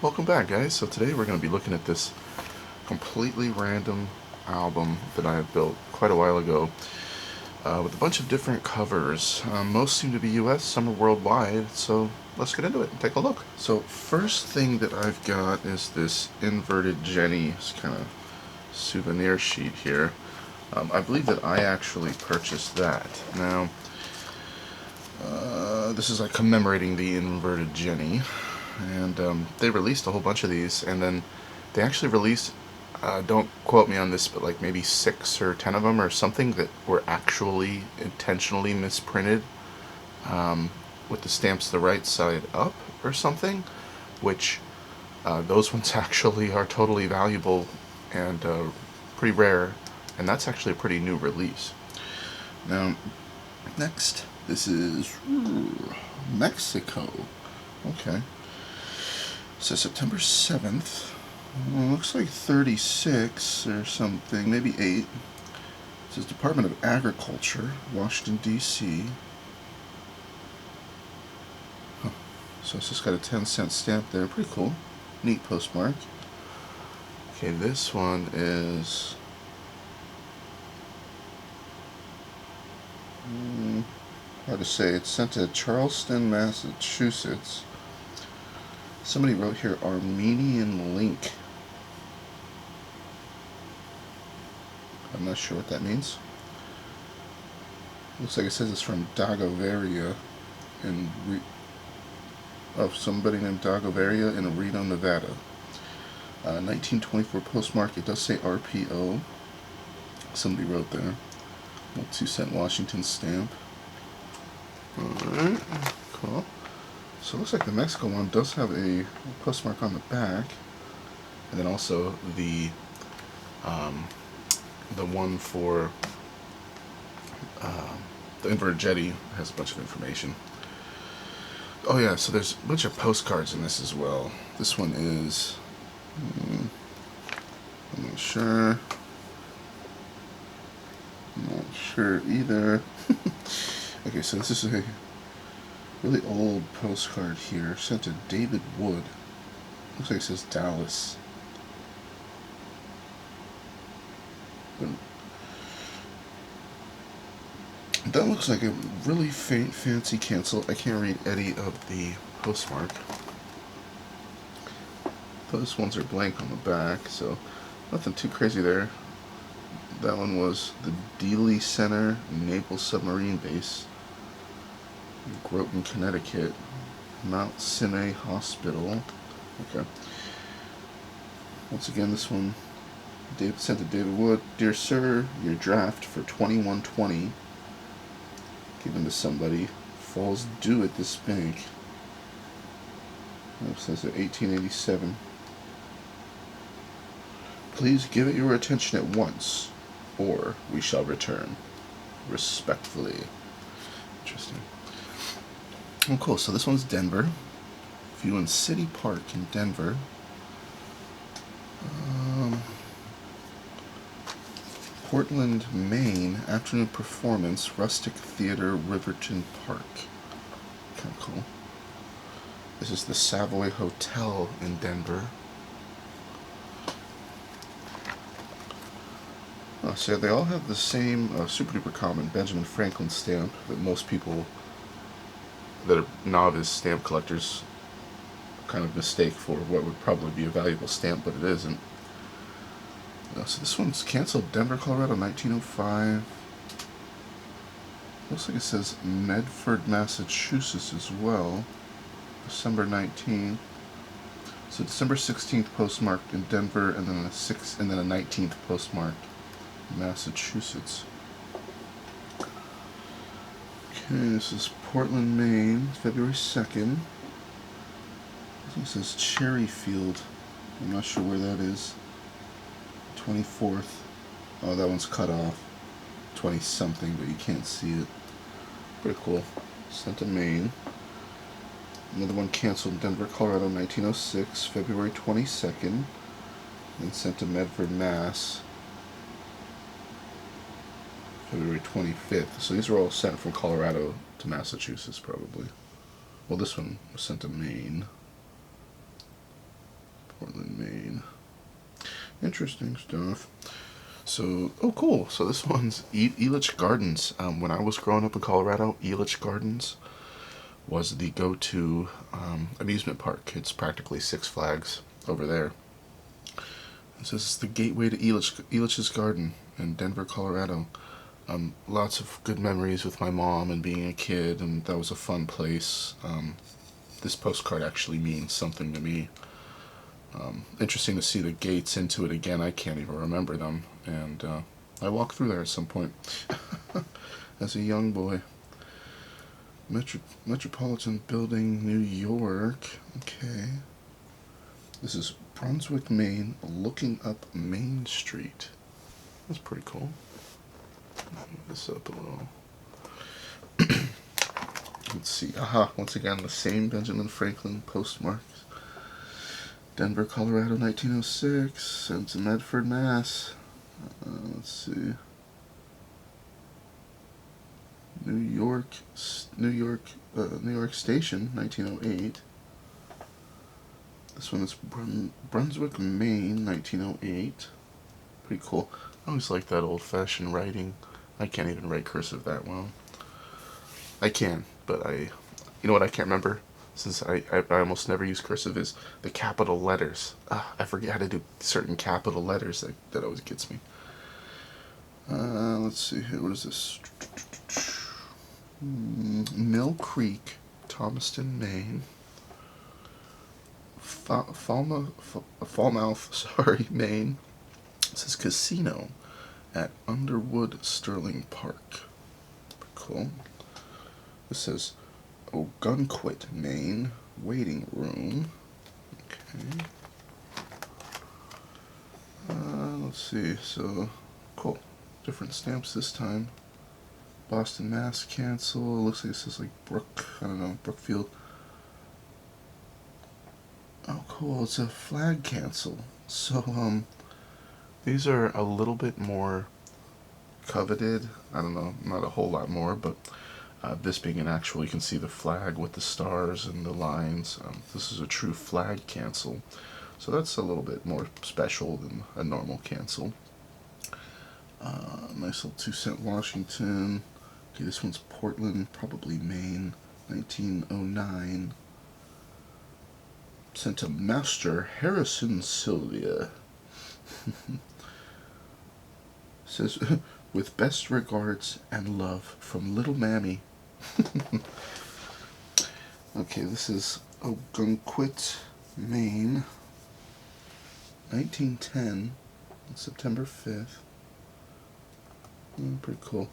Welcome back, guys. So today we're going to be looking at this completely random album that I built quite a while ago with a bunch of different covers. Most seem to be US, some are worldwide, so let's get into it and take a look. So first thing that I've got is this inverted Jenny kind of souvenir sheet here. I believe that I actually purchased that. Now, this is like commemorating the inverted Jenny. And they released a whole bunch of these, and then they actually released, don't quote me on this, but like maybe 6 or 10 of them or something that were actually intentionally misprinted with the stamps the right side up or something, which those ones actually are totally valuable and pretty rare, and that's actually a pretty new release. Now, next, this is Mexico. Okay. So September 7th, looks like 36 or something, maybe 8. It says Department of Agriculture, Washington, D.C. Huh. So it's just got a 10-cent stamp there, pretty cool. Neat postmark. Okay, this one is... hard to say. It's sent to Charleston, Massachusetts. Somebody wrote here, Armenian link. I'm not sure what that means. Looks like it says it's from Dagoveria in somebody named Dagoveria in Reno, Nevada. 1924 postmark. It does say RPO. Somebody wrote there. 2-cent Washington stamp. Alright, cool. So it looks like the Mexico one does have a postmark on the back, and then also the one for the inverted Jetty has a bunch of information. Oh yeah, so there's a bunch of postcards in this as well. This one is I'm not sure. I'm not sure either. Okay, so this is a really old postcard here, sent to David Wood. Looks like it says Dallas. But that looks like a really fancy cancel. I can't read any of the postmark. Those ones are blank on the back, so nothing too crazy there. That one was the Dealey Center Naval Submarine Base, Groton, Connecticut. Mount Sinai Hospital. Okay. Once again, this one sent to David Wood. Dear Sir, your draft for 2120 given to somebody falls due at this bank. It says 1887. Please give it your attention at once, or we shall return. Respectfully. Interesting. Oh, cool. So this one's Denver. View in City Park in Denver. Portland, Maine. Afternoon performance. Rustic Theater, Riverton Park. Kind of cool. This is the Savoy Hotel in Denver. So they all have the same super duper common Benjamin Franklin stamp that most people that are novice stamp collectors kind of mistake for what would probably be a valuable stamp, but it isn't. So this one's canceled. Denver, Colorado, 1905. Looks like it says Medford, Massachusetts as well. December 19th. So December 16th postmarked in Denver, and then a 19th postmarked in Massachusetts. Okay, this is Portland, Maine, February 2nd. This says Cherryfield. I'm not sure where that is. 24th. Oh, that one's cut off. 20-something, but you can't see it. Pretty cool. Sent to Maine. Another one canceled in Denver, Colorado, 1906, February 22nd. And sent to Medford, Mass. February 25th. So these are all sent from Colorado to Massachusetts, probably. Well, this one was sent to Maine. Portland, Maine. Interesting stuff. So, oh, cool. So this one's Elitch Gardens. When I was growing up in Colorado, Elitch Gardens was the go-to amusement park. It's practically Six Flags over there. This is the gateway to Elitch's Garden in Denver, Colorado. Lots of good memories with my mom and being a kid, and that was a fun place. This postcard actually means something to me. Interesting to see the gates into it again. I can't even remember them, and I walked through there at some point as a young boy. Metropolitan Building, New York. Okay. This is Brunswick, Maine, looking up Main Street. That's pretty cool. Move this up a little. Let's see. Aha, once again, the same Benjamin Franklin postmarks. Denver, Colorado, 1906. Sent to Medford, Mass. Let's see. New York Station, 1908. This one is Brunswick, Maine, 1908. Pretty cool. I always like that old-fashioned writing. I can't even write cursive that well. I can, but you know what I can't remember? Since I almost never use cursive is the capital letters. I forget how to do certain capital letters. That always gets me. Let's see here. What is this? Mill Creek, Thomaston, Maine. Falmouth, Maine. It says casino at Underwood Sterling Park. Cool. This says Ogunquit, Maine, waiting room. Okay. Let's see. So cool. Different stamps this time. Boston, Mass. Cancel. Looks like it says like Brookfield. Oh, cool. It's a flag cancel. So these are a little bit more coveted. I don't know, not a whole lot more, but this being an actual, you can see the flag with the stars and the lines. This is a true flag cancel, so that's a little bit more special than a normal cancel. Nice little 2-cent Washington. Okay, this one's Portland, probably Maine, 1909. Sent to Master Harrison Sylvia. Says, with best regards and love from Little Mammy. Okay, this is Ogunquit, Maine, 1910, September 5th. Pretty cool.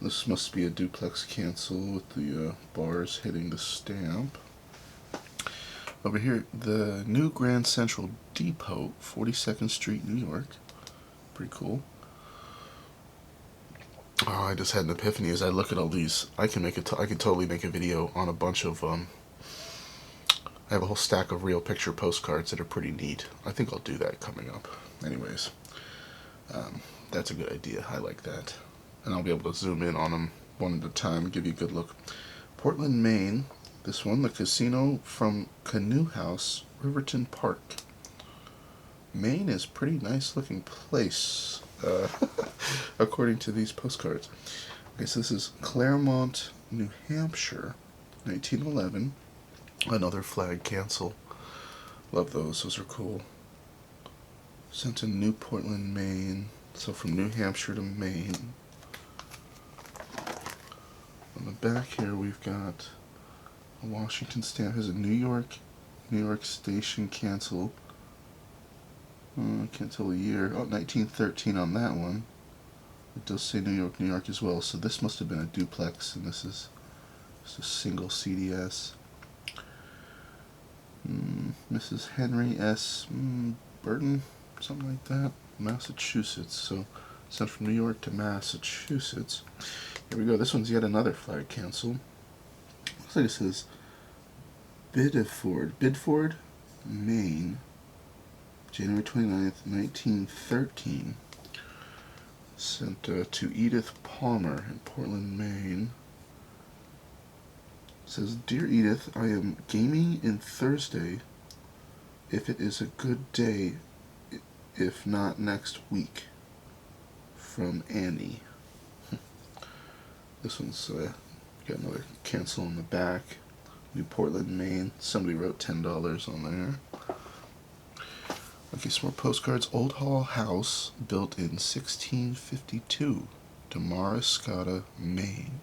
This must be a duplex cancel with the bars hitting the stamp. Over here, the new Grand Central Depot, 42nd Street, New York. Pretty cool. Oh, I just had an epiphany as I look at all these. I can totally make a video on a bunch of I have a whole stack of real picture postcards that are pretty neat. I think I'll do that coming up. Anyways, that's a good idea. I like that, and I'll be able to zoom in on them one at a time, give you a good look. Portland, Maine. This one, the casino from Canoe House, Riverton Park. Maine is a pretty nice looking place. According to these postcards. Okay, so this is Claremont, New Hampshire, 1911. Another flag cancel. Love those. Those are cool. Sent to New Portland, Maine. So from New Hampshire to Maine. On the back here we've got a Washington stamp. Has a New York station cancel. I can't tell the year. Oh, 1913 on that one. It does say New York as well. So this must have been a duplex, and this is just a single CDS. Mrs. Henry S. Burton, something like that. Massachusetts. So sent from New York to Massachusetts. Here we go. This one's yet another flag cancel. Looks like it says Bidford, Maine. January 29th, 1913. Sent to Edith Palmer in Portland, Maine. It says, Dear Edith, I am gaming in Thursday if it is a good day, if not next week. From Annie. This one's got another cancel on the back. New Portland, Maine. Somebody wrote $10 on there. Okay, some more postcards. Old Hall House, built in 1652. Damariscotta, Maine.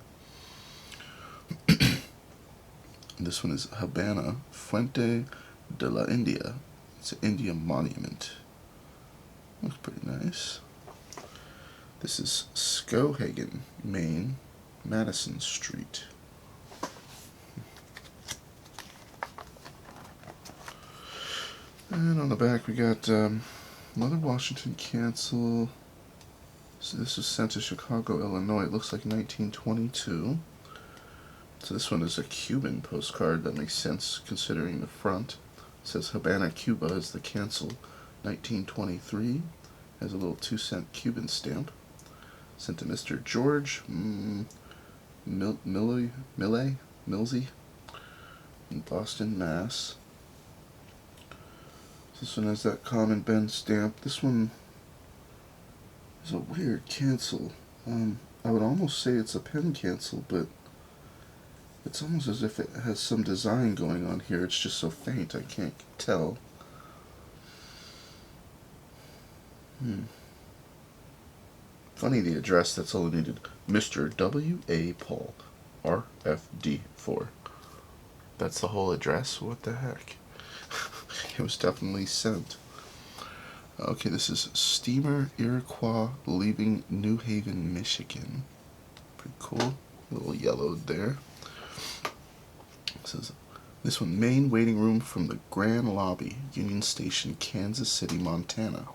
This one is Habana, Fuente de la India. It's an India monument. Looks pretty nice. This is Skowhegan, Maine, Madison Street. And on the back we got another Washington cancel. So this was sent to Chicago, Illinois. It looks like 1922. So this one is a Cuban postcard. That makes sense considering the front. It says Havana, Cuba is the cancel. 1923. Has a little 2-cent Cuban stamp. Sent to Mr. George Millsy in Boston, Mass. This one has that Common Ben stamp. This one is a weird cancel. I would almost say it's a pen cancel, but it's almost as if it has some design going on here. It's just so faint I can't tell. Funny, the address, that's all I needed. Mr. W.A. Paul, RFD4. That's the whole address? What the heck? It was definitely sent. Okay, this is Steamer Iroquois leaving New Haven, Michigan. Pretty cool. A little yellowed there. It says, this one, main waiting room from the Grand Lobby, Union Station, Kansas City, Montana.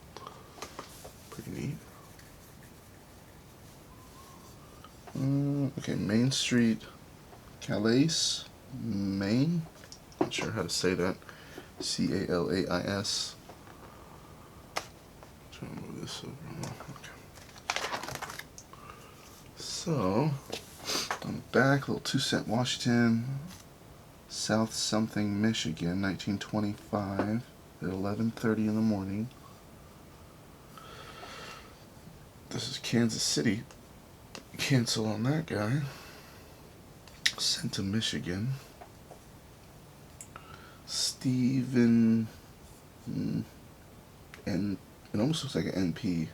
Pretty neat. Okay, Main Street, Calais, Maine. Not sure how to say that. Calais. Trying to move this over. Okay. So, on the back, little 2-cent Washington, South something, Michigan, 1925, at 11:30 in the morning. This is Kansas City. Cancel on that guy. Sent to Michigan. Stephen, and it almost looks like an NP.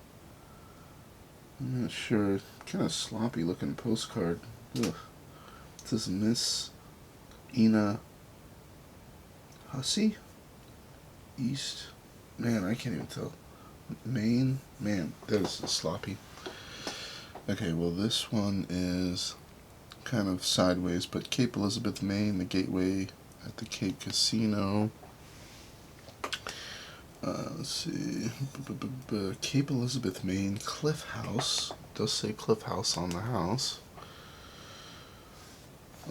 I'm not sure. Kind of sloppy looking postcard. Ugh. This is Miss Ina Hussey? East? Man, I can't even tell. Maine? Man, that is sloppy. Okay, well this one is kind of sideways, but Cape Elizabeth, Maine, the gateway at the Cape Casino. Let's see. Cape Elizabeth, Maine, Cliff House. It does say Cliff House on the house.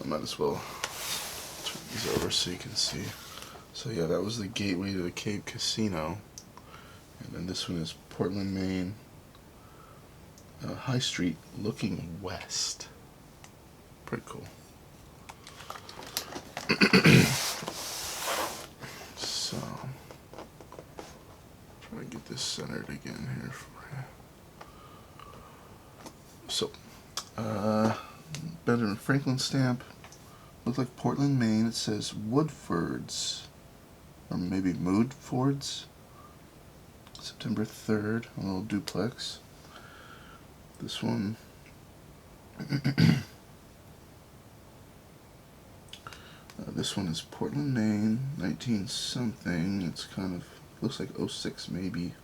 I might as well turn these over so you can see. So yeah, that was the gateway to the Cape Casino. And then this one is Portland, Maine. High Street looking west. Pretty cool. So, try to get this centered again here for you. So, Benjamin Franklin stamp. Looks like Portland, Maine. It says Woodfords, or maybe Moodfords. September 3rd, a little duplex. This one. This one is Portland, Maine, 19-something. It's kind of, looks like 06 maybe.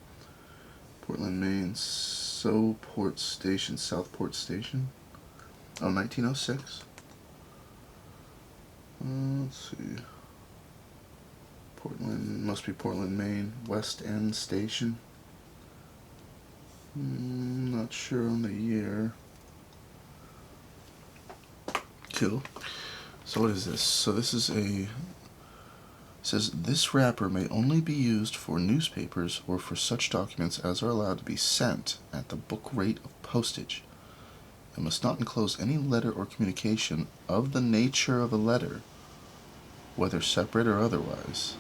Portland, Maine, Southport Station. Oh, 1906. Let's see. Portland, must be Portland, Maine, West End Station. Not sure on the year. Cool. So what is this? So this is it says this wrapper may only be used for newspapers or for such documents as are allowed to be sent at the book rate of postage. It must not enclose any letter or communication of the nature of a letter, whether separate or otherwise.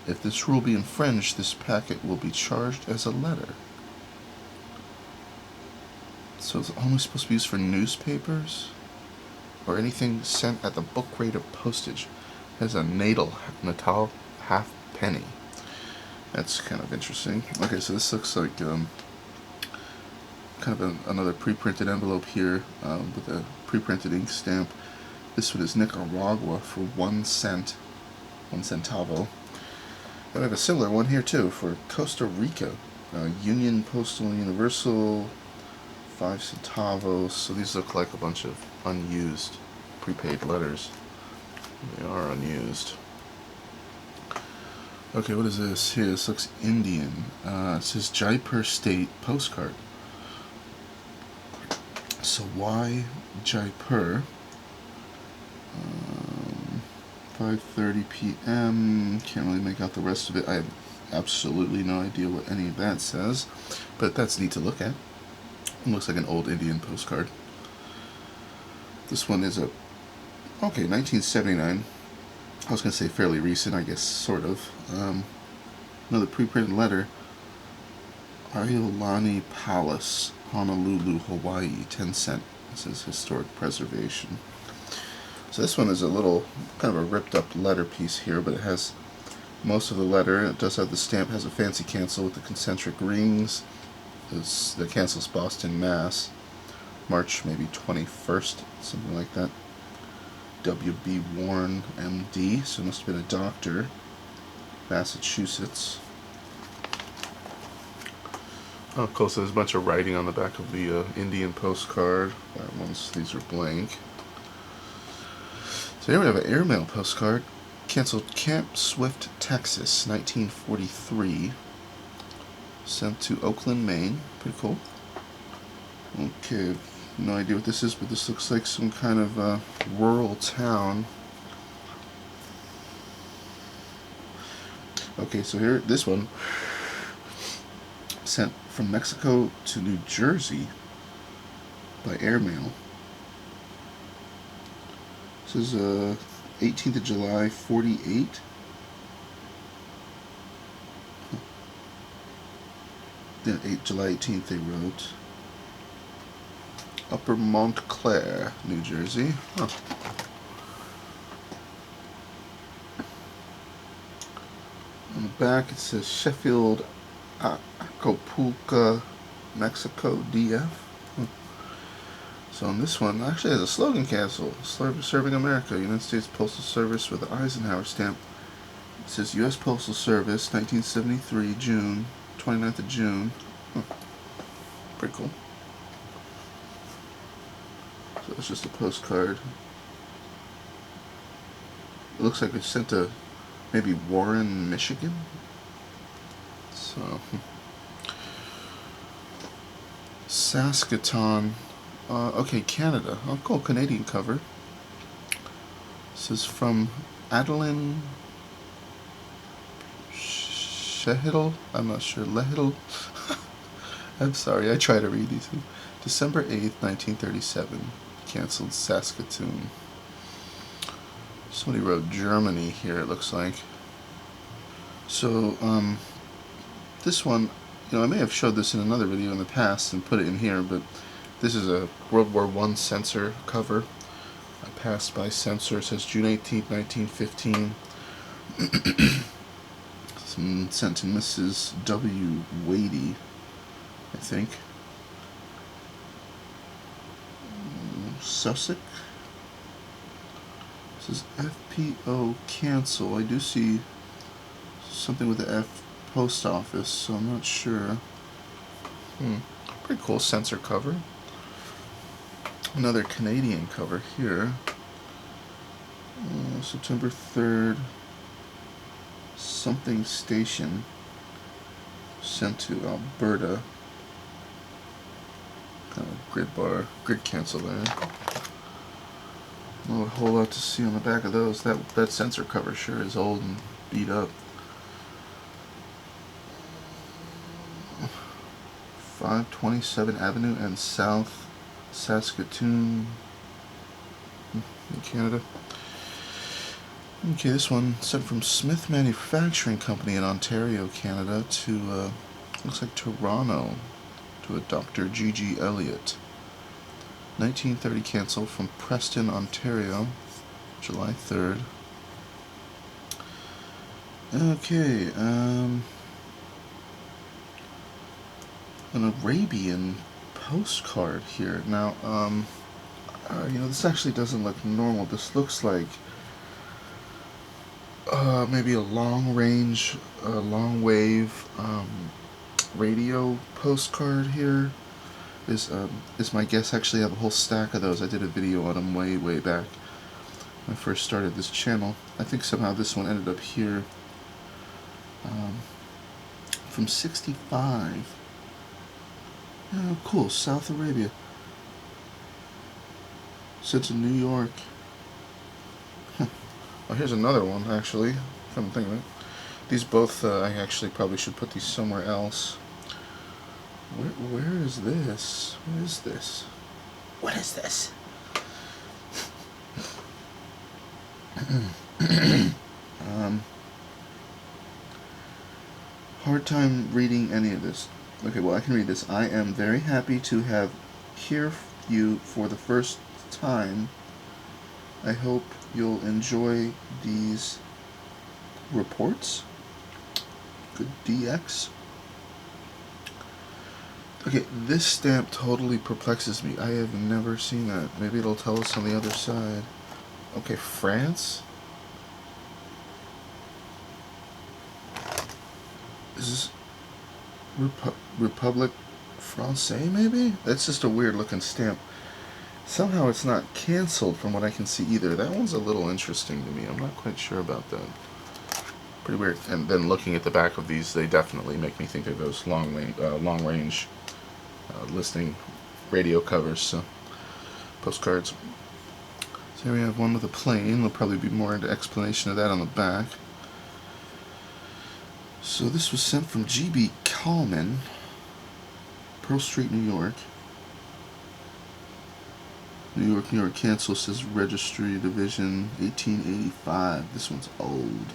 If this rule be infringed, this packet will be charged as a letter. So it's only supposed to be used for newspapers or anything sent at the book rate of postage. It has a natal half penny. That's kind of interesting. Okay, so this looks like kind of another pre-printed envelope here with a pre-printed ink stamp. This one is Nicaragua for 1 cent, 1 centavo. And I have a similar one here too for Costa Rica, Union Postal Universal, 5 centavos. So these look like a bunch of unused prepaid letters. They are unused. Okay, what is this? Here, this looks Indian. It says Jaipur State Postcard. So why Jaipur? 5:30 p.m. Can't really make out the rest of it. I have absolutely no idea what any of that says, but that's neat to look at. It looks like an old Indian postcard. This one is 1979. I was going to say fairly recent, I guess, sort of. Another pre-printed letter. Iolani Palace, Honolulu, Hawaii, 10 cent. This is historic preservation. So this one is a little, kind of a ripped up letter piece here, but it has most of the letter. It does have the stamp, has a fancy cancel with the concentric rings. The cancel's Boston, Mass. March maybe 21st, something like that. W.B. Warren, M.D., so it must have been a doctor. Massachusetts. Oh, cool, so there's a bunch of writing on the back of the Indian postcard. These are blank. So here we have an airmail postcard. Canceled Camp Swift, Texas, 1943. Sent to Oakland, Maine. Pretty cool. Okay, no idea what this is, but this looks like some kind of rural town. Okay, so here, this one, sent from Mexico to New Jersey by airmail. This is 18th of July, 48. Then July 18th they wrote. Upper Montclair, New Jersey. Huh. On the back it says Sheffield, Acapulco, Mexico, DF. So on this one, actually has a slogan cancel. Serving America, United States Postal Service with the Eisenhower stamp. It says U.S. Postal Service, 1973, June, 29th of June. Huh. Pretty cool. So it's just a postcard. It looks like it's sent to maybe Warren, Michigan. So Saskatoon. Okay, Canada. Oh, cool. Canadian cover. This is from Adeline Shehidl. I'm not sure. Lehidl. I'm sorry. I try to read these. December 8th, 1937. Canceled Saskatoon. Somebody wrote Germany here, it looks like. So, this one, I may have showed this in another video in the past and put it in here, but this is a World War I censor cover. I passed by censor. It says June 18th, 1915. Sent to Mrs. W. Wadey, I think. Sussex. This is FPO cancel. I do see something with the F post office, so I'm not sure. Pretty cool censor cover. Another Canadian cover here. September 3rd. Something station. Sent to Alberta. Kind of grid cancel there. Not a whole lot to see on the back of those. That sensor cover sure is old and beat up. 527 Avenue and South Saskatoon in Canada. Okay, this one sent from Smith Manufacturing Company in Ontario, Canada to, looks like Toronto, to a Dr. G.G. Elliott. 1930 cancel from Preston, Ontario, July 3rd. Okay, an Arabian postcard here. Now, this actually doesn't look normal. This looks like maybe a long range, long wave radio postcard here. Is my guess. Actually, I have a whole stack of those. I did a video on them way back when I first started this channel. I think somehow this one ended up here. From 65. Oh, cool. South Arabia. Sent to New York. Huh. Oh, here's another one, actually. Come to think of it. These both, I actually probably should put these somewhere else. Where is this? What is this? What is this? Hard time reading any of this. Okay, well, I can read this. I am very happy to have hear you for the first time. I hope you'll enjoy these reports. Good DX. Okay, this stamp totally perplexes me. I have never seen that. Maybe it'll tell us on the other side. Okay, France? Is this Republic Française, maybe? That's just a weird looking stamp. Somehow it's not canceled from what I can see either. That one's a little interesting to me. I'm not quite sure about that. Pretty weird. And then looking at the back of these, they definitely make me think of those long range listening radio covers, so postcards. So here we have one with a plane. There'll probably be more into explanation of that on the back. So this was sent from G.B. Kallman, Pearl Street, New York. New York, cancel, says Registry Division, 1885. This one's old.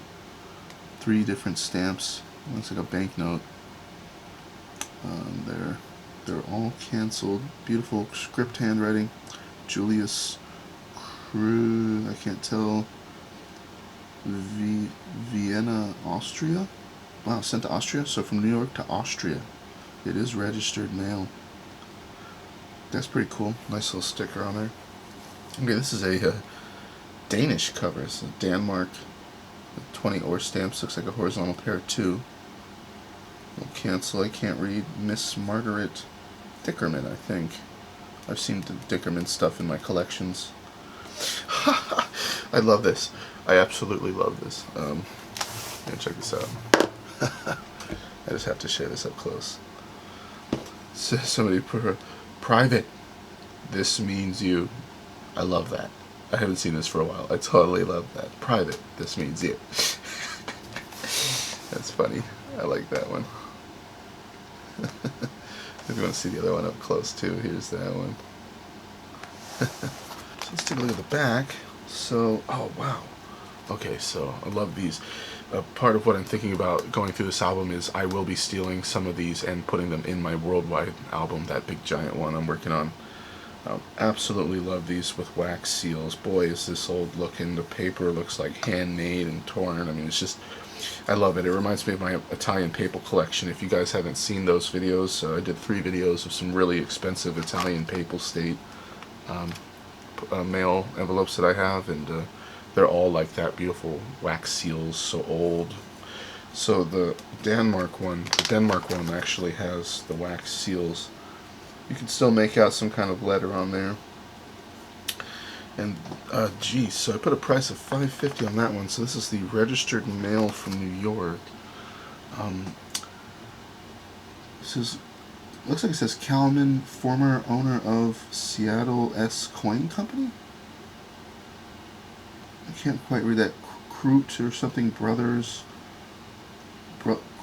3 different stamps. Looks like a banknote. They're all canceled. Beautiful script handwriting. Julius Crew, I can't tell. Vienna, Austria? Wow, sent to Austria? So from New York to Austria. It is registered mail. That's pretty cool. Nice little sticker on there. Okay, this is a Danish cover. It's a Denmark. 20 ore stamps. Looks like a horizontal pair of 2. We'll cancel. I can't read. Miss Margaret Dickerman, I think. I've seen the Dickerman stuff in my collections. I love this. I absolutely love this. Check this out. I just have to share this up close. So somebody put private. This means you. I love that. I haven't seen this for a while. I totally love that. Private. This means you. That's funny. I like that one. If you want to see the other one up close too, here's that one. So let's take a look at the back. So, oh wow. Okay, so I love these. Part of what I'm thinking about going through this album is I will be stealing some of these and putting them in my worldwide album, that big giant one I'm working on. Absolutely love these with wax seals. Boy, is this old looking. The paper looks like handmade and torn. I mean, it's just, I love it. It reminds me of my Italian paper collection. If you guys haven't seen those videos, I did 3 videos of some really expensive Italian papal state mail envelopes that I have, and they're all like that, beautiful wax seals, so old. So the Denmark one actually has the wax seals. You can still make out some kind of letter on there. And geez, so I put a price of $5.50 on that one. So this is the registered mail from New York. This is, looks like it says Kallman, former owner of Seattle S. Coin Company. I can't quite read that. Kroot or something brothers.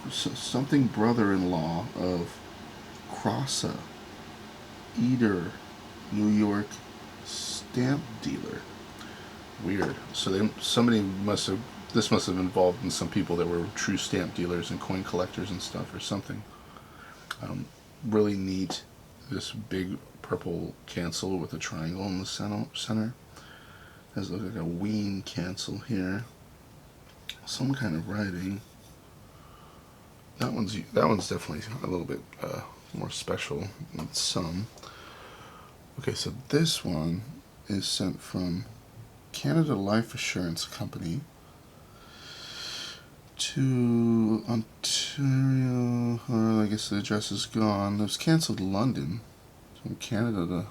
Something brother-in-law of Crossa, Eder, New York stamp dealer. Weird. So this must have involved in some people that were true stamp dealers and coin collectors and stuff or something. Really neat. This big purple cancel with a triangle in the center. Has like a ween cancel here. Some kind of writing. That one's definitely a little bit more special than some. Okay, so this one is sent from Canada Life Assurance Company to Ontario. I guess the address is gone. It was canceled London. From Canada to...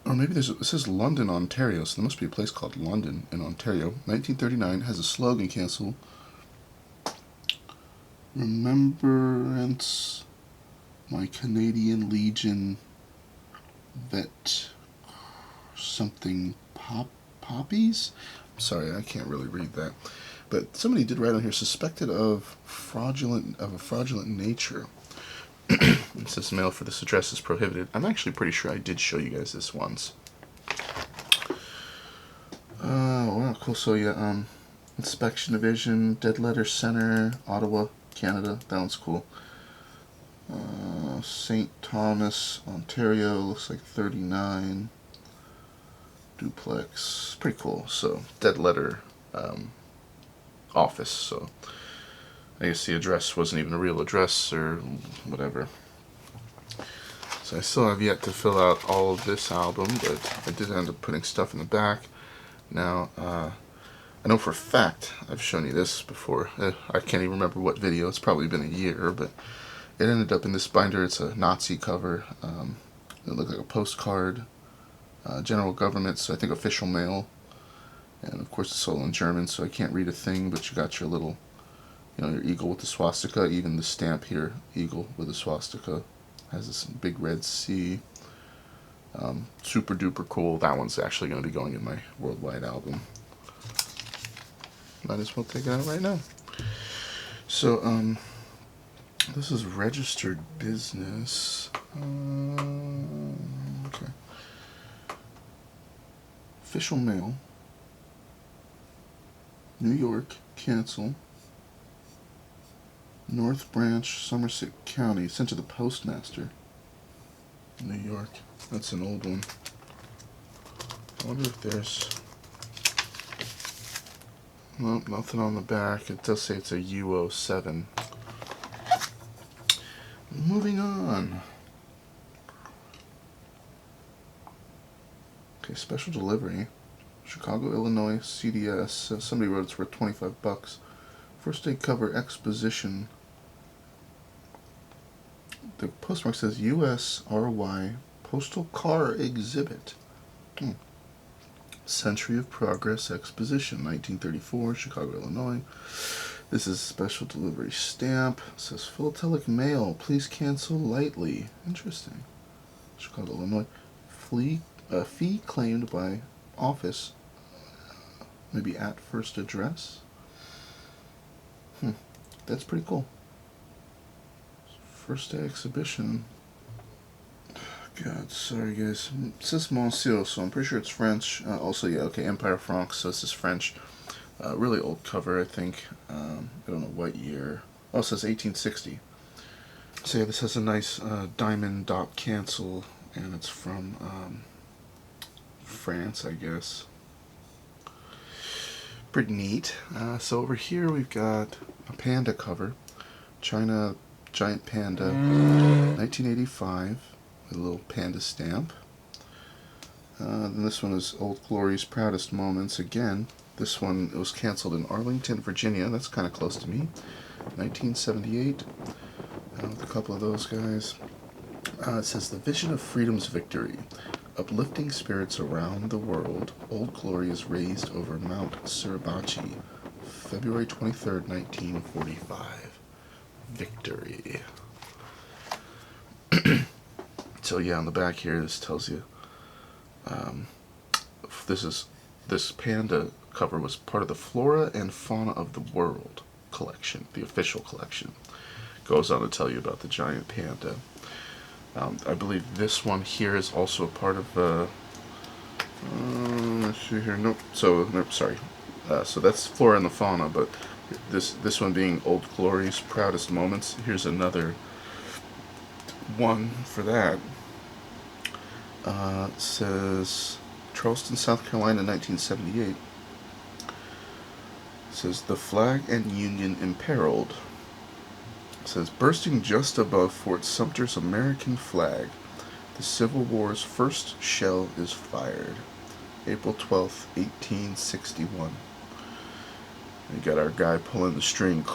Or maybe it says London, Ontario, so there must be a place called London in Ontario. 1939 has a slogan cancel. Remembrance my Canadian Legion vet something poppies? I'm sorry, I can't really read that. But somebody did write on here, suspected of a fraudulent nature. It says mail for this address is prohibited. I'm actually pretty sure I did show you guys this once. Wow, cool. So yeah, Inspection Division, Dead Letter Center, Ottawa, Canada. That one's cool. St. Thomas, Ontario. Looks like 39. Duplex. Pretty cool. So Dead Letter office. So I guess the address wasn't even a real address or whatever. So I still have yet to fill out all of this album, but I did end up putting stuff in the back. Now, I know for a fact I've shown you this before. I can't even remember what video. It's probably been a year, but it ended up in this binder. It's a Nazi cover. It looked like a postcard. General government, so I think official mail. And of course it's all in German, so I can't read a thing, but you got your little, your eagle with the swastika. Even the stamp here, eagle with a swastika, has this big red C. Super duper cool. That one's actually going to be going in my worldwide album. Might as well take it out right now. So, this is registered business. Okay. Official mail. New York, cancel. North Branch, Somerset County, sent to the postmaster. New York. That's an old one. I wonder if there's... Nope, nothing on the back. It does say it's a U07. Moving on. Okay, special delivery. Chicago, Illinois, CDS. Somebody wrote it's worth $25. First day cover exposition. The postmark says USRY Postal Car Exhibit. Century of Progress Exposition, 1934, Chicago, Illinois. This is special delivery stamp. It says philatelic mail. Please cancel lightly. Interesting. Chicago, Illinois. Fee claimed by office. Maybe at first address. That's pretty cool. First day exhibition. God, sorry guys. It says Monsieur, so I'm pretty sure it's French. Also, yeah, okay, Empire Franc, so this is French. Really old cover, I think. I don't know what year. Oh, it says 1860. So yeah, this has a nice diamond dot cancel, and it's from France, I guess. Pretty neat. So over here we've got a panda cover. China Giant Panda, 1985, with a little panda stamp. Then this one is Old Glory's Proudest Moments. Again, this one was canceled in Arlington, Virginia. That's kind of close to me. 1978. With a couple of those guys. It says, The Vision of Freedom's Victory. Uplifting spirits around the world. Old Glory is raised over Mount Suribachi. February 23rd, 1945. Victory. So yeah, on the back here, this tells you this panda cover was part of the Flora and Fauna of the World collection, the official collection. Goes on to tell you about the giant panda. I believe this one here is also a part of Let's see here. Nope. So, nope, sorry. So that's Flora and the Fauna, but this one being Old Glory's Proudest Moments. Here's another one for that. It says Charleston, South Carolina, 1978. It says the flag and Union imperiled. It says bursting just above Fort Sumter's American flag, the Civil War's first shell is fired. April 12th, 1861. We got our guy pulling the string.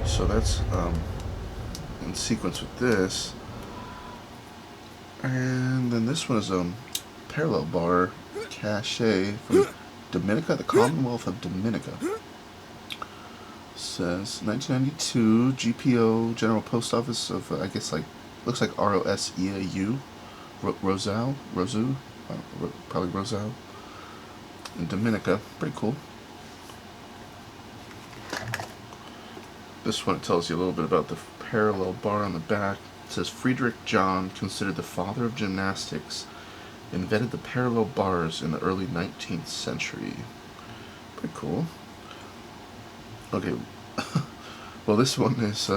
So that's in sequence with this. And then this one is parallel bar cachet from Dominica, the Commonwealth of Dominica. Says 1992 GPO, General Post Office of I guess like looks like ROSEAU, Rosau, probably Rosau in Dominica. Pretty cool. This one tells you a little bit about the parallel bar on the back. It says Friedrich John, considered the father of gymnastics, invented the parallel bars in the early 19th century. Pretty cool. Okay, well this one is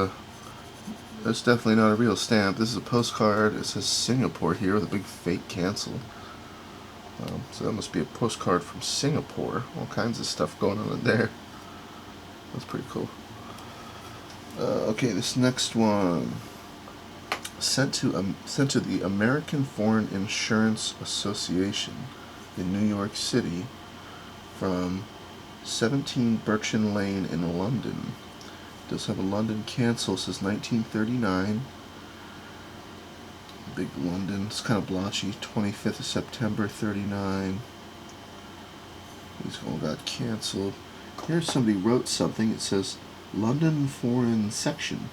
that's definitely not a real stamp. This is a postcard. It says Singapore here with a big fake cancel. So that must be a postcard from Singapore. All kinds of stuff going on in there. That's pretty cool. Okay, this next one sent to the American Foreign Insurance Association in New York City from 17 Birchin Lane in London. Does have a London cancel, says 1939. Big London, it's kind of blotchy. 25th of September 39. These all got canceled. Here somebody wrote something. It says London Foreign Section.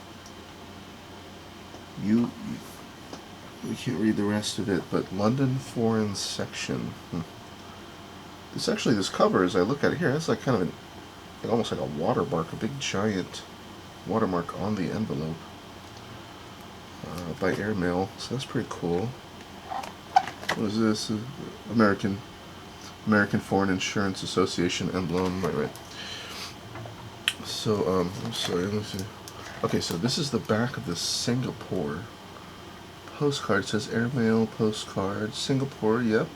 We can't read the rest of it, but London Foreign Section. This cover, as I look at it here, it's like kind of almost like a watermark, a big giant watermark on the envelope by airmail. So that's pretty cool. What is this? American Foreign Insurance Association emblem. Right. So I'm sorry. Let me see. Okay, so this is the back of the Singapore postcard. It says airmail postcard Singapore. Yep.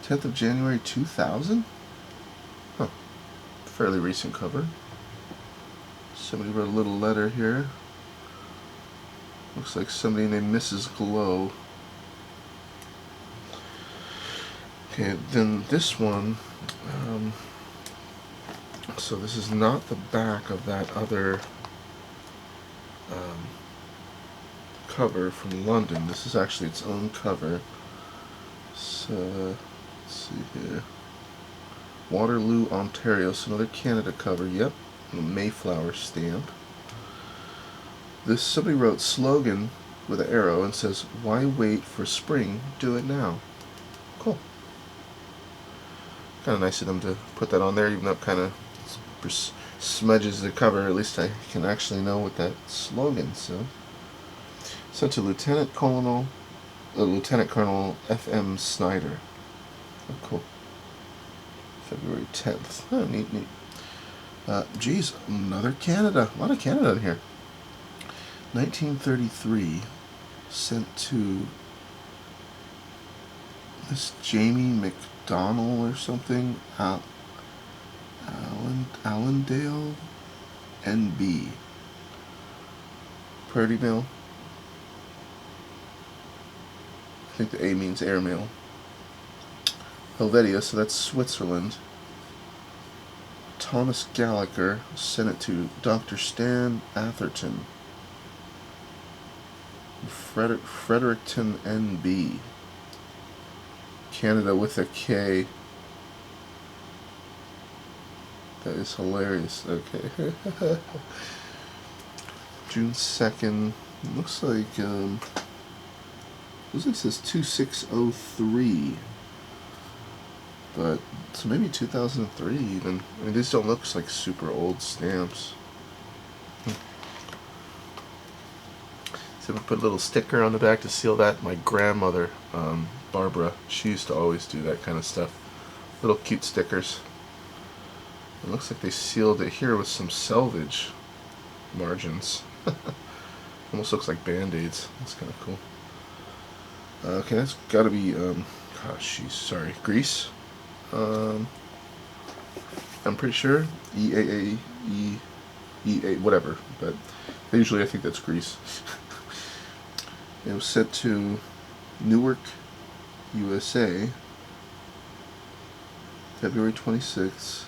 10th of January 2000. Huh. Fairly recent cover. Somebody wrote a little letter here. Looks like somebody named Mrs. Glow. Okay, then this one. So this is not the back of that other cover from London. This is actually its own cover. So let's see here. Waterloo, Ontario. So another Canada cover. Yep. A Mayflower stamp. Somebody wrote slogan with an arrow and says, "Why wait for spring? Do it now." Cool. Kind of nice of them to put that on there, even though it kind of smudges the cover. At least I can actually know what that slogan said. Sent to Lieutenant Colonel F.M. Snyder. Oh, cool. February 10th. Oh, neat. Geez, another Canada. A lot of Canada in here. 1933. Sent to this Jamie McDonnell or something. Allendale, NB. Priority mail. I think the A means airmail. Helvetia, so that's Switzerland. Thomas Gallagher sent it to Dr. Stan Atherton. Fredericton, NB. Canada with a K. That is hilarious. Okay. June 2nd. Looks like it says 2603. But so maybe 2003 even. I mean, these don't look like super old stamps. So we put a little sticker on the back to seal that. My grandmother Barbara. She used to always do that kind of stuff. Little cute stickers. It looks like they sealed it here with some selvage margins. Almost looks like band-aids. That's kind of cool. Okay, that's got to be, sorry, grease. I'm pretty sure EAA, whatever, but usually I think that's grease. It was sent to Newark, USA, February 26th.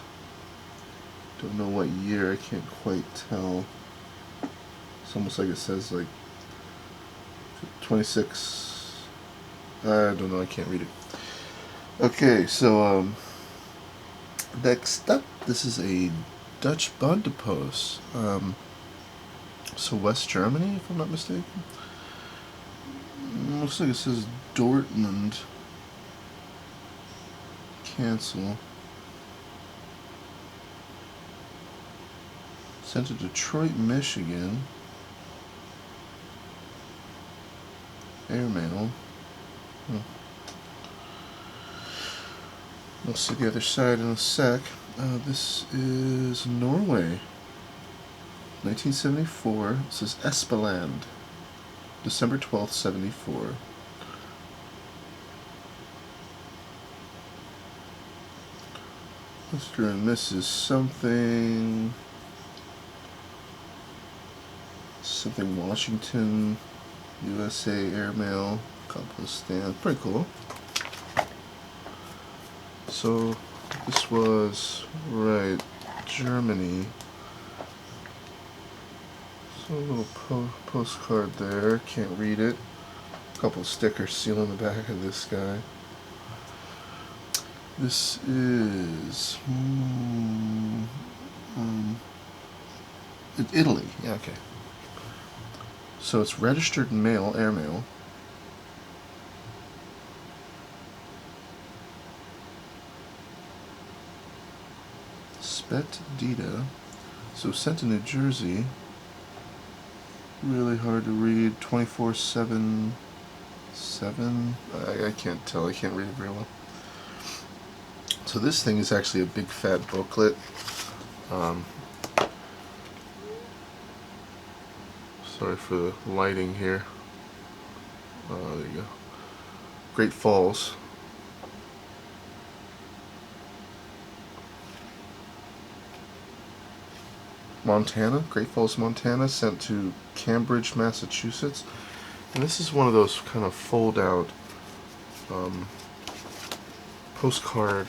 Don't know what year, I can't quite tell. It's almost like it says like 26. I don't know, I can't read it. Okay, so next up, this is a Dutch Bundepost. So West Germany, if I'm not mistaken. Looks like it says Dortmund. Cancel. Sent to Detroit, Michigan. Airmail. We'll see the other side in a sec. This is Norway. 1974. This is Espeland. December 12th, 74. Mr. and Mrs. something Washington, USA airmail, couple of stands. Pretty cool. So this was Germany. So a little postcard there. Can't read it. A couple of stickers sealing the back of this guy. This is Italy. Yeah, okay. So it's registered mail, airmail. Spet Dita. So sent to New Jersey. Really hard to read. 24/7. I can't tell. I can't read it very well. So this thing is actually a big fat booklet. Sorry for the lighting here. There you go. Great Falls. Montana, Great Falls, Montana, sent to Cambridge, Massachusetts. And this is one of those kind of fold-out postcard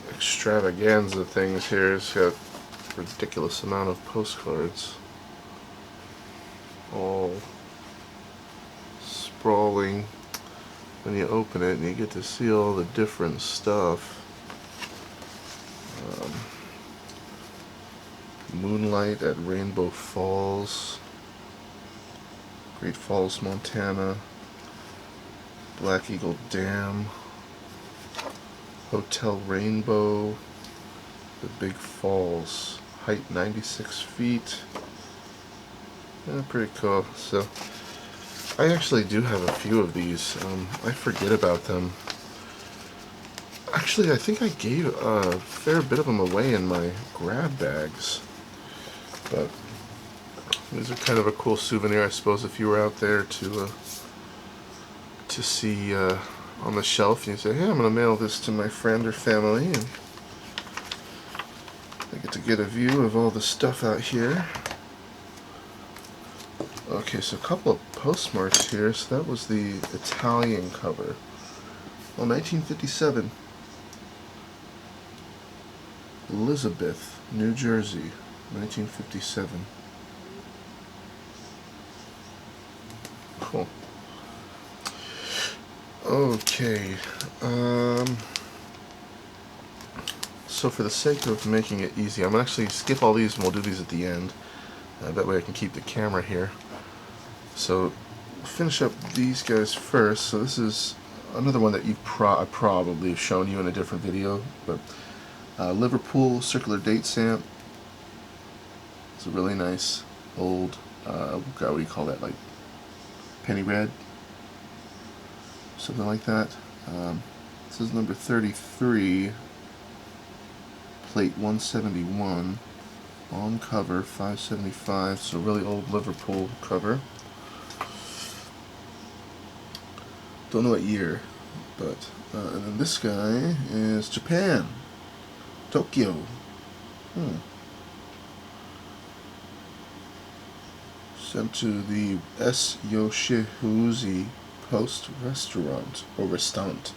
extravaganza things here. It's got a ridiculous amount of postcards. All sprawling. When you open it and you get to see all the different stuff. Moonlight at Rainbow Falls, Great Falls, Montana, Black Eagle Dam, Hotel Rainbow, the Big Falls, height 96 feet. Yeah, pretty cool. So I actually do have a few of these. I forget about them. Actually, I think I gave a fair bit of them away in my grab bags. But these are kind of a cool souvenir, I suppose, if you were out there to see on the shelf and you say, hey, I'm going to mail this to my friend or family, and I get to get a view of all the stuff out here. Okay, so a couple of postmarks here. So that was the Italian cover. Well, 1957. Elizabeth, New Jersey. 1957. Cool. Okay. So for the sake of making it easy, I'm going to actually skip all these and we'll do these at the end. That way I can keep the camera here. So finish up these guys first. So this is another one that I probably have shown you in a different video, but Liverpool circular date stamp. It's a really nice old, what do you call that, like penny red? something like that. This is number 33, plate 171, on cover 575, so really old Liverpool cover. Don't know what year, but and then this guy is Japan, Tokyo. Sent to the S. Yoshihuzi Post Restaurant or Restaurant,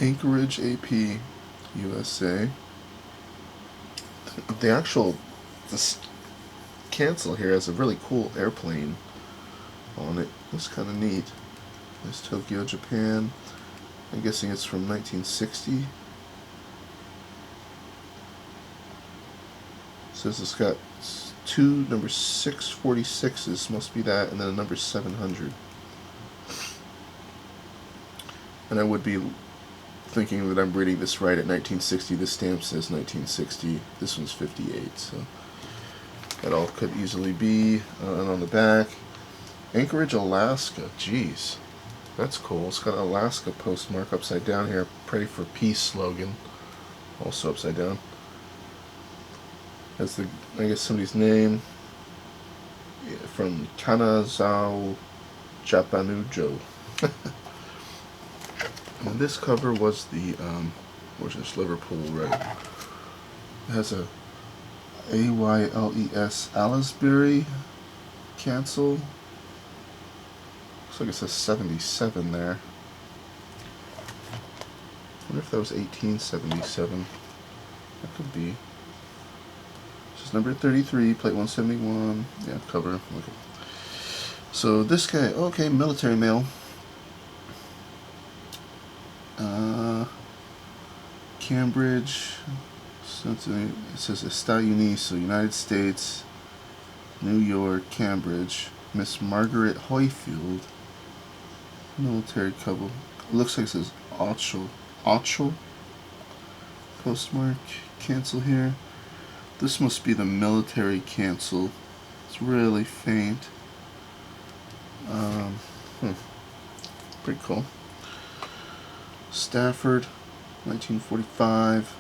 Anchorage, AP, USA. The actual this cancel here has a really cool airplane on it. That's kind of neat. This Tokyo, Japan. I'm guessing it's from 1960. Says it's got two number 646s, must be that, and then a number 700. And I would be thinking that I'm reading this right at 1960. This stamp says 1960. This one's 58, so that all could easily be. And on the back, Anchorage, Alaska. Jeez, that's cool. It's got an Alaska postmark upside down here. Pray for peace slogan, also upside down. That's the, I guess, somebody's name, from Kanazao Japanujo. And this cover was the, where's this, Liverpool, right? It has a AYLES Aylesbury cancel. Looks like it says 77 there. I wonder if that was 1877. That could be. This is number 33, plate 171. Yeah, cover. Okay. So this guy, okay, military mail. Cambridge, it says États-Unis, so United States, New York, Cambridge. Miss Margaret Hoyfield, military couple. It looks like it says Ochel postmark cancel here. This must be the military cancel. It's really faint. Pretty cool. Stafford, 1945,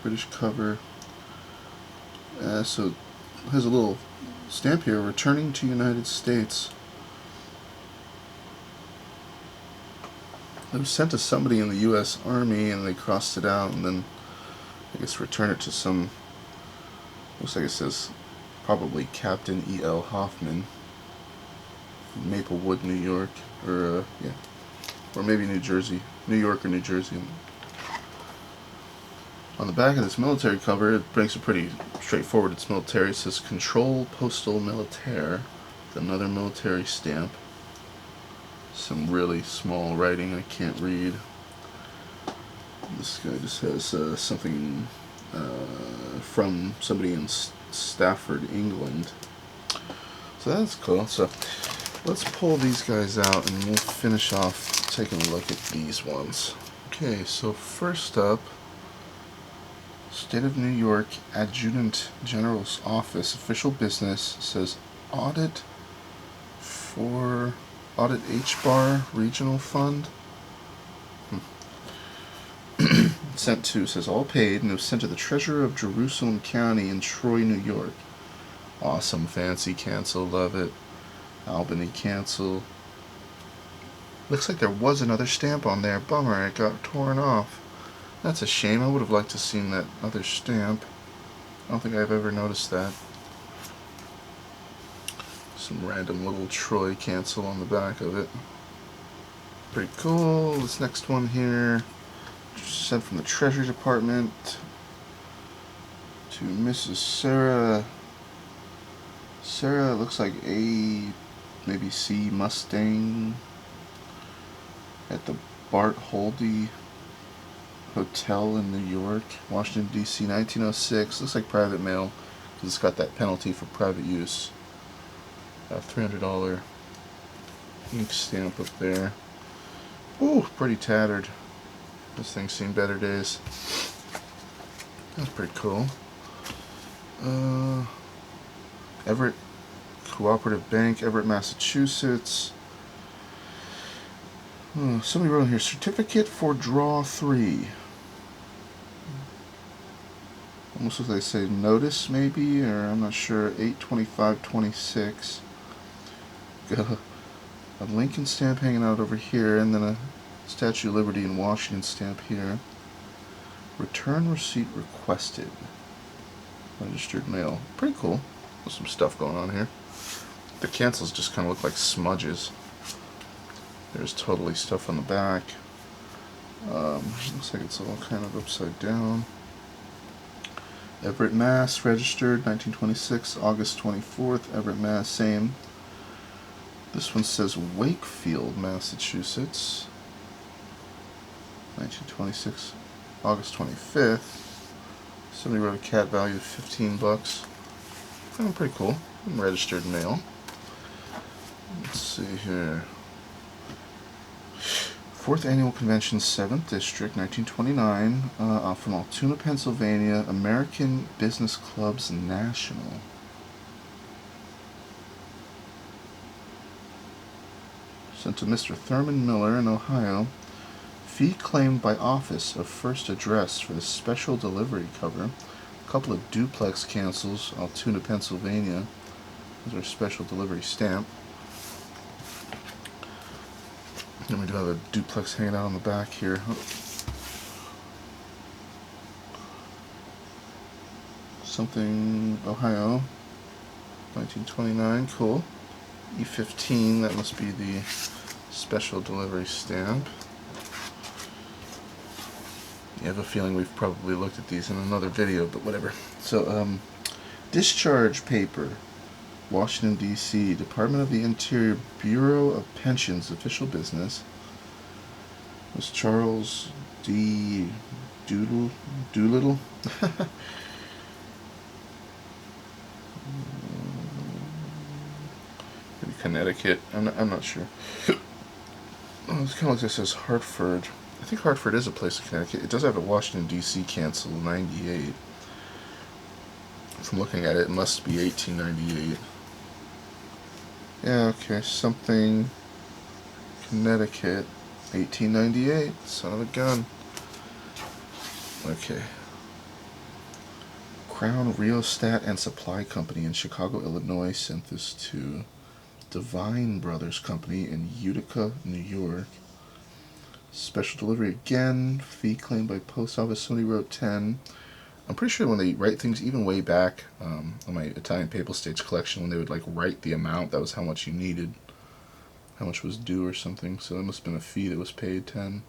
British cover. So it has a little stamp here, returning to United States. It was sent to somebody in the U.S. Army, and they crossed it out, and then I guess return it to some, looks like it says probably Captain E.L. Hoffman, Maplewood, New York, or yeah, or maybe New Jersey, New York or New Jersey. On the back of this military cover, it brings it pretty straightforward. It's military. It says Control Postal Militaire, with another military stamp. Some really small writing I can't read. This guy just has something from somebody in Stafford, England. So that's cool. So let's pull these guys out and we'll finish off taking a look at these ones. Okay, so first up, State of New York Adjutant General's Office, official business, says audit for Audit H-Bar Regional Fund. Sent to, says all paid, and it was sent to the Treasurer of Jerusalem County in Troy, New York. Awesome, fancy cancel, love it. Albany cancel. Looks like there was another stamp on there. Bummer, it got torn off. That's a shame. I would have liked to have seen that other stamp. I don't think I've ever noticed that. Some random little Troy cancel on the back of it. Pretty cool. This next one here, sent from the Treasury Department to Mrs. Sarah. Sarah looks like A, maybe C Mustang at the Bart Holdy Hotel in New York, Washington, D.C., 1906. Looks like private mail because it's got that penalty for private use. $300 ink stamp up there. Ooh, pretty tattered. This thing's seen better days. That's pretty cool. Everett Cooperative Bank, Everett, Massachusetts. Somebody wrote in here, certificate for draw 3. Almost as they say notice maybe, or I'm not sure. 8/25/26. Got a Lincoln stamp hanging out over here, and then a Statue of Liberty and Washington stamp here. Return receipt requested. Registered mail. Pretty cool. There's some stuff going on here. The cancels just kind of look like smudges. There's totally stuff on the back. Looks like it's all kind of upside down. Everett, Mass. Registered 1926, August 24th. Everett, Mass. Same. This one says Wakefield, Massachusetts. 1926, August 25th. Somebody wrote a cat value of $15. Oh, pretty cool. Registered mail. Let's see here. 4th Annual Convention, 7th District, 1929, from Altoona, Pennsylvania, American Business Clubs National. Sent to Mr. Thurman Miller in Ohio. Fee claimed by office of first address for the special delivery cover. A couple of duplex cancels, Altoona, Pennsylvania. There's our special delivery stamp. And we do have a duplex hanging out on the back here. Something, Ohio, 1929, cool. E15, that must be the special delivery stamp. I have a feeling we've probably looked at these in another video, but whatever. So, discharge paper. Washington, D.C., Department of the Interior, Bureau of Pensions, official business. It was Charles D. Doolittle. Maybe Connecticut. I'm not sure. Oh, it's kind of like this says Hartford. I think Hartford is a place in Connecticut. It does have a Washington, D.C. cancel, 98. From looking at it, it must be 1898. Yeah, okay, something Connecticut, 1898, son of a gun. Okay. Crown Rheostat and Supply Company in Chicago, Illinois sent this to Divine Brothers Company in Utica, New York. Special delivery again, fee claimed by post office, somebody wrote 10. I'm pretty sure when they write things, even way back on my Italian Papal States collection, when they would like write the amount, that was how much you needed, how much was due or something. So that must have been a fee that was paid, 10.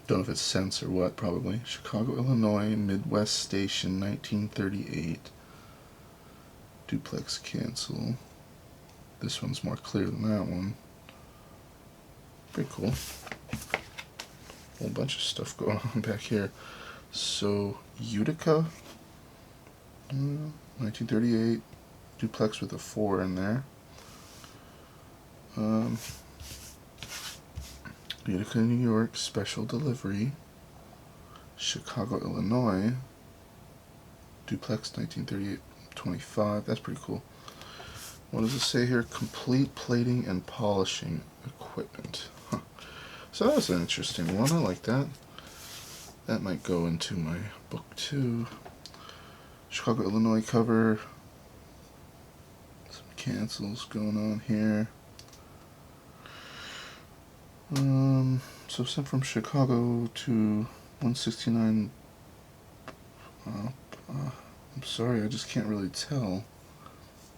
Don't know if it's cents or what, probably. Chicago, Illinois, Midwest Station, 1938. Duplex cancel. This one's more clear than that one. Pretty cool. A whole bunch of stuff going on back here. So, Utica, 1938, duplex with a 4 in there. Utica, New York, special delivery. Chicago, Illinois, duplex, 1938, 25. That's pretty cool. What does it say here? Complete plating and polishing equipment. Huh. So that was an interesting one. I like that. That might go into my book too. Chicago, Illinois cover. Some cancels going on here. So sent from Chicago to 169. I'm sorry, I just can't really tell.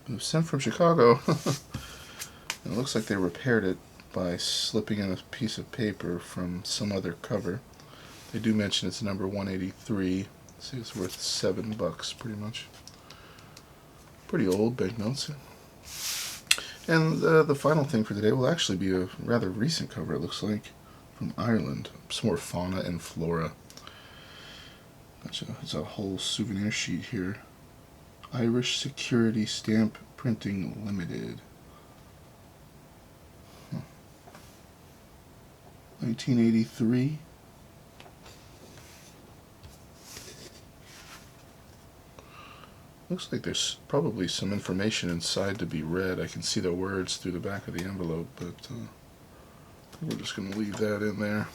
It was sent from Chicago. And it looks like they repaired it by slipping in a piece of paper from some other cover. They do mention it's number 183. See, it's worth $7 pretty much. Pretty old banknotes. And the final thing for today will actually be a rather recent cover, it looks like, from Ireland. Some more fauna and flora. It's a whole souvenir sheet here. Irish Security Stamp Printing Limited. 1983. Looks like there's probably some information inside to be read. I can see the words through the back of the envelope, but We're just going to leave that in there.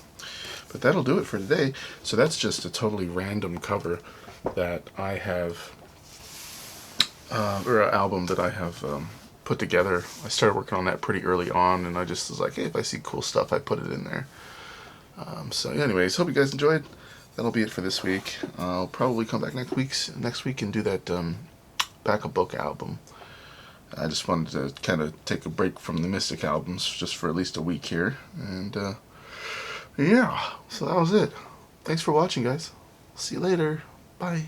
But that'll do it for today. So that's just a totally random cover that I have, or an album that I have put together. I started working on that pretty early on, and I just was like, hey, if I see cool stuff, I put it in there. So anyways, hope you guys enjoyed. That'll be it for this week. I'll probably come back next week and do that Back a Book album. I just wanted to kind of take a break from the Mystic albums just for at least a week here. And yeah, so that was it. Thanks for watching, guys. See you later. Bye.